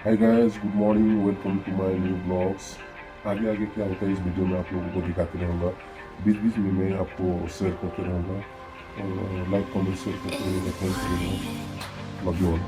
Hi guys, good morning, welcome to my new blogs. आगे आगे क्या होता है इस वीडियो में आप लोगों को दिखाते रहूँगा। बीच बीच में मैं आपको शेयर करते रहूँगा और लाइक कमेंट शेयर करते रहिएगा। Thank you very much, love you all.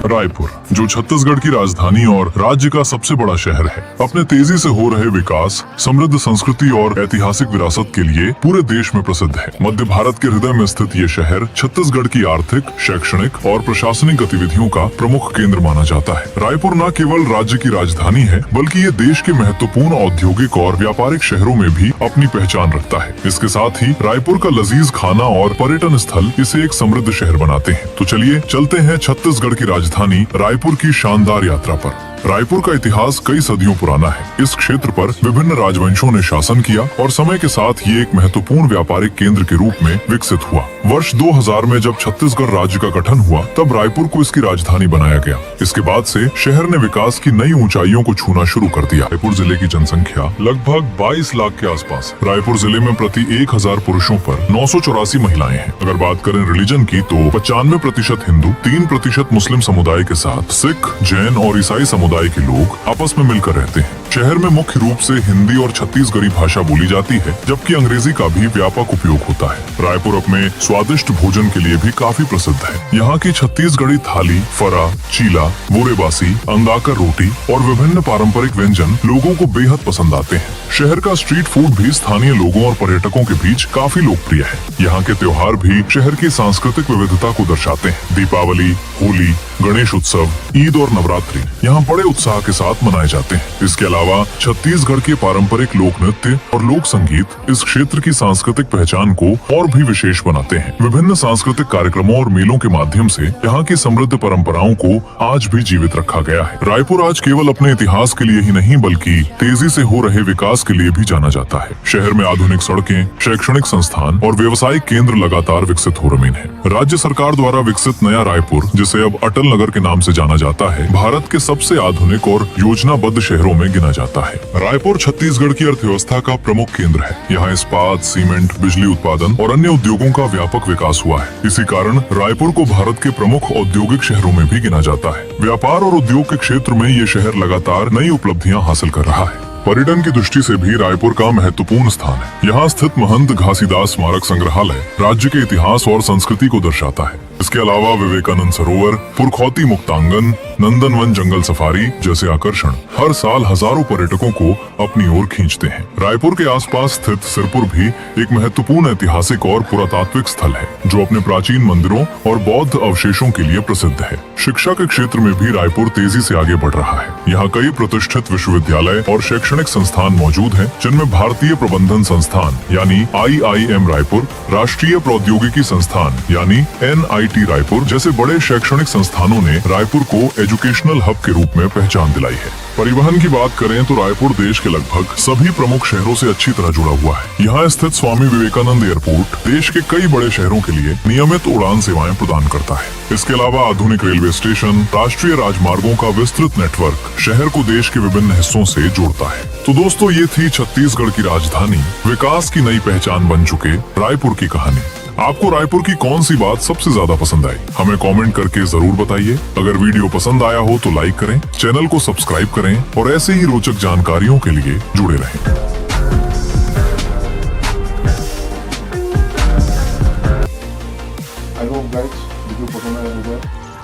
Raipur, जो छत्तीसगढ़ की राजधानी और राज्य का सबसे बड़ा शहर है, अपने तेजी से हो रहे विकास, समृद्ध संस्कृति और ऐतिहासिक विरासत के लिए पूरे देश में प्रसिद्ध है। मध्य भारत के हृदय में स्थित ये शहर छत्तीसगढ़ की आर्थिक, शैक्षणिक और प्रशासनिक गतिविधियों का प्रमुख केंद्र माना जाता है। रायपुर न केवल राज्य की राजधानी है, बल्कि ये देश के महत्वपूर्ण औद्योगिक और व्यापारिक शहरों में भी अपनी पहचान रखता है। इसके साथ ही रायपुर का लजीज खाना और पर्यटन स्थल इसे एक समृद्ध शहर बनाते हैं। तो चलिए चलते हैं छत्तीसगढ़ की राजधानी रायपुर की शानदार यात्रा पर। रायपुर का इतिहास कई सदियों पुराना है। इस क्षेत्र पर विभिन्न राजवंशों ने शासन किया और समय के साथ ये एक महत्वपूर्ण व्यापारिक केंद्र के रूप में विकसित हुआ। वर्ष 2000 में जब छत्तीसगढ़ राज्य का गठन हुआ, तब रायपुर को इसकी राजधानी बनाया गया। इसके बाद से शहर ने विकास की नई ऊंचाइयों को छूना शुरू कर दिया। रायपुर जिले की जनसंख्या लगभग 22 लाख के आसपास। रायपुर जिले में प्रति 1000 पुरुषों पर 984 महिलाएं हैं। अगर बात करें रिलीजन की, तो 95% हिंदू, 3% मुस्लिम समुदाय के साथ सिख, जैन और ईसाई समुदाय के लोग आपस में मिलकर रहते हैं। शहर में मुख्य रूप से हिंदी और छत्तीसगढ़ी भाषा बोली जाती है, जबकि अंग्रेजी का भी व्यापक उपयोग होता है। रायपुर अपने स्वादिष्ट भोजन के लिए भी काफी प्रसिद्ध है। यहाँ की छत्तीसगढ़ी थाली, फरा, चीला, बोरेबासी, अंगाकर रोटी और विभिन्न पारंपरिक व्यंजन लोगों को बेहद पसंद आते हैं। शहर का स्ट्रीट फूड भी स्थानीय लोगों और पर्यटकों के बीच काफी लोकप्रिय है। यहाँ के त्योहार भी शहर की सांस्कृतिक विविधता को दर्शाते हैं। दीपावली, होली, गणेश उत्सव, ईद और नवरात्रि यहाँ बड़े उत्साह के साथ मनाए जाते हैं। इसके अलावा छत्तीसगढ़ के पारंपरिक लोक नृत्य और लोक संगीत इस क्षेत्र की सांस्कृतिक पहचान को और भी विशेष बनाते हैं। विभिन्न सांस्कृतिक कार्यक्रमों और मेलों के माध्यम से यहाँ की समृद्ध परंपराओं को आज भी जीवित रखा गया है। रायपुर आज केवल अपने इतिहास के लिए ही नहीं, बल्कि तेजी से हो रहे विकास के लिए भी जाना जाता है। शहर में आधुनिक सड़कें, शैक्षणिक संस्थान और व्यवसायिक केंद्र लगातार विकसित हो रहे हैं। राज्य सरकार द्वारा विकसित नया रायपुर, जिसे अब अटल नगर के नाम से जाना जाता है, भारत के सबसे आधुनिक और योजनाबद्ध शहरों में गिना जाता है। रायपुर छत्तीसगढ़ की अर्थव्यवस्था का प्रमुख केंद्र है। यहाँ इस्पात, सीमेंट, बिजली उत्पादन और अन्य उद्योगों का व्यापक विकास हुआ है। इसी कारण रायपुर को भारत के प्रमुख औद्योगिक शहरों में भी गिना जाता है। व्यापार और उद्योग के क्षेत्र में ये शहर लगातार नई उपलब्धियां हासिल कर रहा है। पर्यटन की दृष्टि से भी रायपुर का महत्वपूर्ण स्थान है। यहाँ स्थित महंत घासीदास स्मारक संग्रहालय राज्य के इतिहास और संस्कृति को दर्शाता है। इसके अलावा विवेकानंद सरोवर, पुरखौती मुक्तांगन, नंदनवन जंगल सफारी जैसे आकर्षण हर साल हजारों पर्यटकों को अपनी ओर खींचते हैं। रायपुर के आसपास स्थित सिरपुर भी एक महत्वपूर्ण ऐतिहासिक और पुरातात्विक स्थल है, जो अपने प्राचीन मंदिरों और बौद्ध अवशेषों के लिए प्रसिद्ध है। शिक्षा के क्षेत्र में भी रायपुर तेजी से आगे बढ़ रहा है। यहाँ कई प्रतिष्ठित विश्वविद्यालय और शैक्षणिक संस्थान मौजूद हैं, जिनमें भारतीय प्रबंधन संस्थान यानी IIM रायपुर, राष्ट्रीय प्रौद्योगिकी संस्थान यानी NIT रायपुर जैसे बड़े शैक्षणिक संस्थानों ने रायपुर को एजुकेशनल हब के रूप में पहचान दिलाई है। परिवहन की बात करें तो रायपुर देश के लगभग सभी प्रमुख शहरों से अच्छी तरह जुड़ा हुआ है। यहाँ स्थित स्वामी विवेकानंद एयरपोर्ट देश के कई बड़े शहरों के लिए नियमित उड़ान सेवाएं प्रदान करता है। इसके अलावा आधुनिक रेलवे स्टेशन, राष्ट्रीय राजमार्गों का विस्तृत नेटवर्क शहर को देश के विभिन्न हिस्सों से जोड़ता है। तो दोस्तों, ये थी छत्तीसगढ़ की राजधानी, विकास की नई पहचान बन चुके रायपुर की कहानी। आपको रायपुर की कौन सी बात सबसे ज्यादा पसंद आई, हमें कमेंट करके जरूर बताइए। अगर वीडियो पसंद आया हो तो लाइक करें, चैनल को सब्सक्राइब करें और ऐसे ही रोचक जानकारियों के लिए जुड़े रहें। आई होप गाइस वीडियो पसंद आया होगा।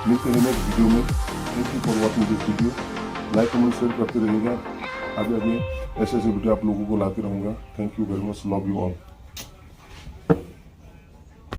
मिलते हैं नेक्स्ट वीडियो में। Thank you for watching this video. Like comment share करते रहिएगा। आगे आगे ऐसे वीडियो आप लोगों को लाते रहूँगा। Thank you very much, love you all.